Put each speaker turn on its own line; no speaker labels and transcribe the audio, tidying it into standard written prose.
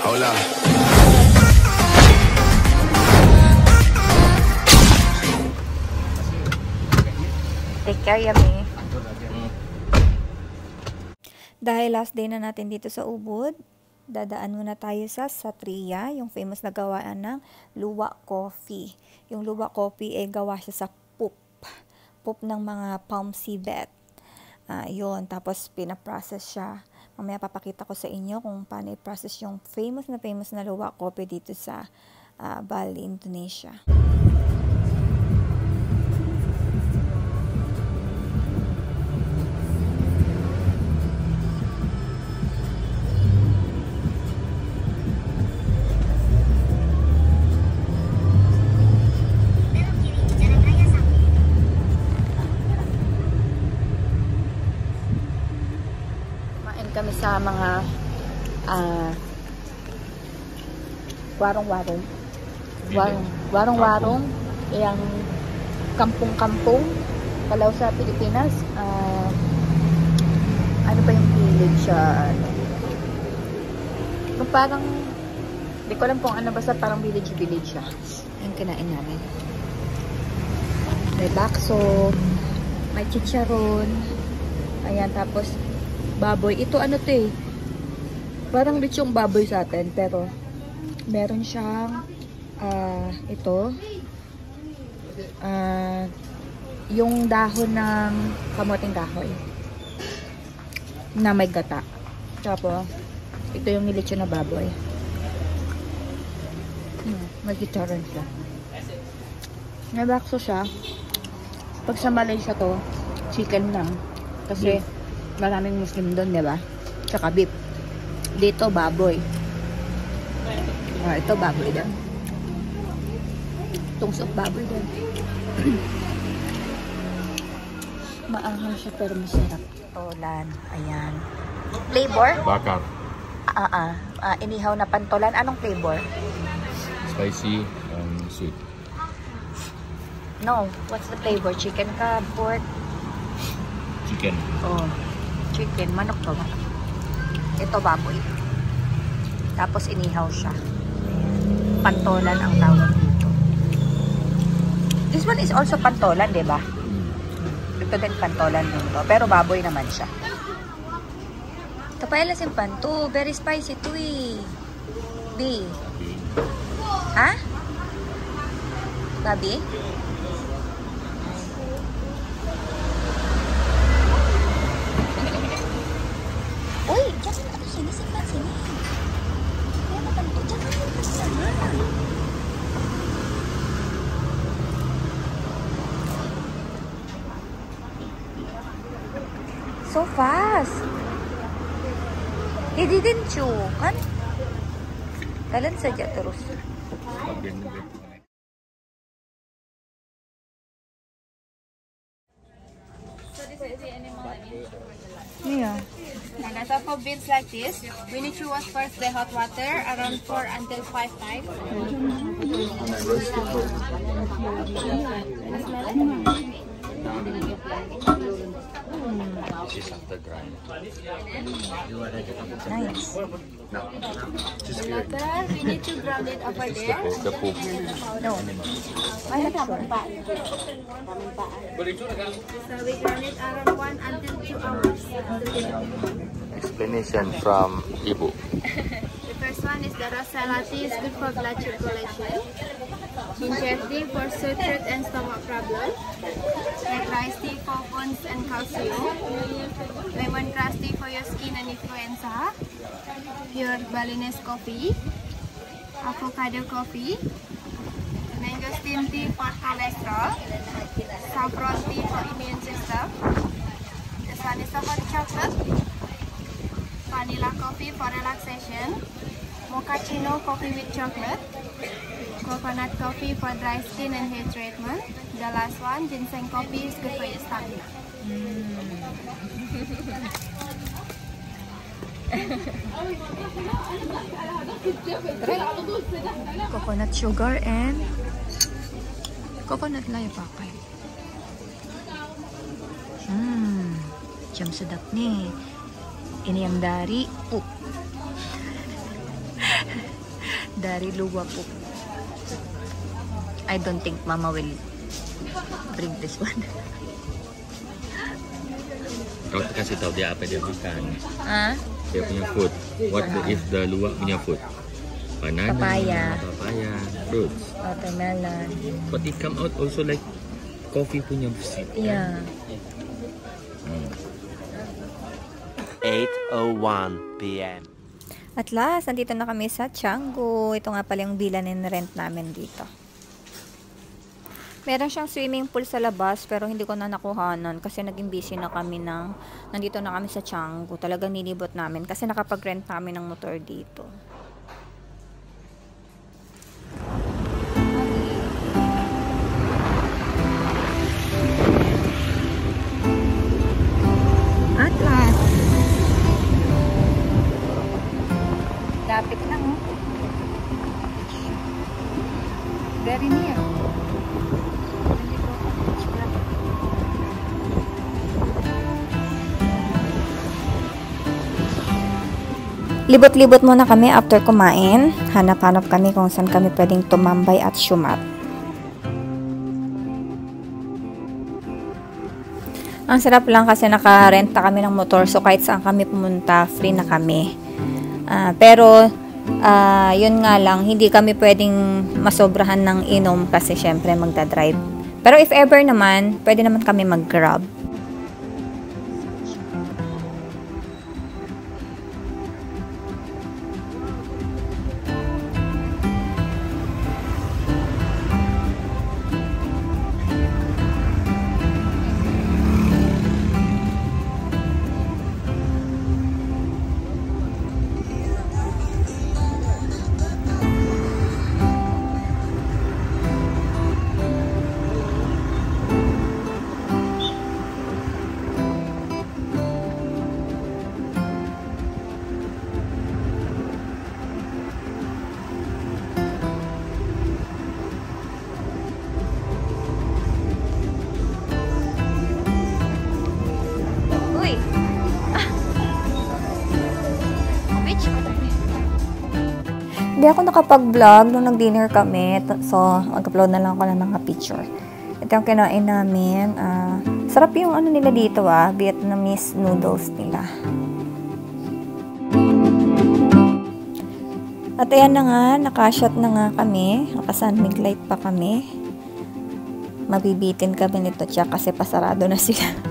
Hola.
Take care, Yami. Dahil last day na natin dito sa Ubud, dadaan muna tayo sa Satria, yung famous na gawaan ng luwa coffee. Yung luwa coffee ay gawa siya sa pup ng mga palm civet. Yun, tapos pinaprocess siya. Mamaya papakita ko sa inyo kung paano i-process yung famous na luwa coffee dito sa Bali, Indonesia. Kami sa mga warong-warong yung kampong-kampong kalau sa Pilipinas. Ano ba yung village siya? Parang hindi ko alam kung ano, basta parang village siya. Yung kinain namin. May bakso, may chicharon, ayan, tapos baboy. Ito ano to eh. Parang lechong baboy sa atin. Pero meron siyang ito. Yung dahon ng kamoting kahoy na may gata. Tapos ito yung nilechon na baboy. May chicharon siya. May bakso siya. Pag sa Malaysia to, chicken lang. Kasi maraming Muslim doon, di ba? Tsaka beef. Dito, baboy. Ito, baboy din. Tungsok baboy din. Maanghang siya pero masarap. Pantolan. Ayan. Flavor?
Bakar.
Inihaw na pantolan. Anong flavor?
Spicy and sweet.
No. What's the flavor? Chicken ka? Pork?
Chicken.
Oh. Chicken, manok to. Ito baboy. Tapos inihaw siya. Ayan. Pantolan ang tawag dito. This one is also pantolan, di ba? Ito din pantolan dito. Pero baboy naman siya. Kapay lasim panto. Very spicy to eh. B. Ha? Babi? Uy, jangan ka sini, simpan sini. Kaya matanto, jangan ka sana. So fast. He didn't chew, kan? Kalian saja terus. Yeah.
And on top of beans like this, we need to wash first the hot water around 4 until 5 times.
This is after grind.
Nice.
No. Just
The water, we need to ground it over there.
the poop.
No. I have sure.
So we ground it around 1 until 2 hours.
Explanation from Ibu.
The first one is the rosella tea is good for blood circulation. Ginger tea for sore throat and stomach problem. Like rice tea for bones and calcium. Lemongrass tea for your skin and influenza. Pure Balinese coffee. Avocado coffee. Mangosteen tea for cholesterol. Saffron tea for immune system. This one is the hot chocolate. Vanilla coffee for relaxation. Mochaccino coffee with chocolate. Coconut coffee for dry skin and hair treatment. The last one, ginseng coffee is good for your stomach.
Coconut sugar and coconut na yung pakay. Siyam sedap nih. Ini yang dari Dari luwa po. I don't think Mama will bring this one.
Kalau kasih tahu dia apa dia makan.
Ah?
Dia punya food. What is the luwak punya food? Banana,
Papaya.
Fruits.
Watermelon.
But it come out also like coffee punya seed.
Yeah.
8:01 p.m.
At last, nandito na kami sa Canggu. Ito nga pala yung villa and rent namin dito. Meron siyang swimming pool sa labas pero hindi ko na nakuhanan kasi naging busy na kami nandito na kami sa Canggu. Talagang nilibot namin kasi nakapag-rent kami ng motor dito. At last. Lapit lang, oh. Very near. Libot-libot muna kami after kumain. Hanap-hanap kami kung saan kami pwedeng tumambay at syumat. Ang sarap lang kasi naka-renta kami ng motor so kahit saan kami pumunta, free na kami. Pero yun nga lang, hindi kami pwedeng masobrahan ng inom kasi syempre magdadrive. Pero if ever naman, pwede naman kami mag-grab. Hindi ako nakapag-vlog nung nag-dinner kami. So, mag-upload na lang ako ng mga picture. Ito yung kinain namin. Sarap yung ano nila dito Vietnamese noodles nila. At ayan na nga, nakashot na nga kami. Naka-sunmig light pa kami. Mabibitin kami nito siya kasi pasarado na sila.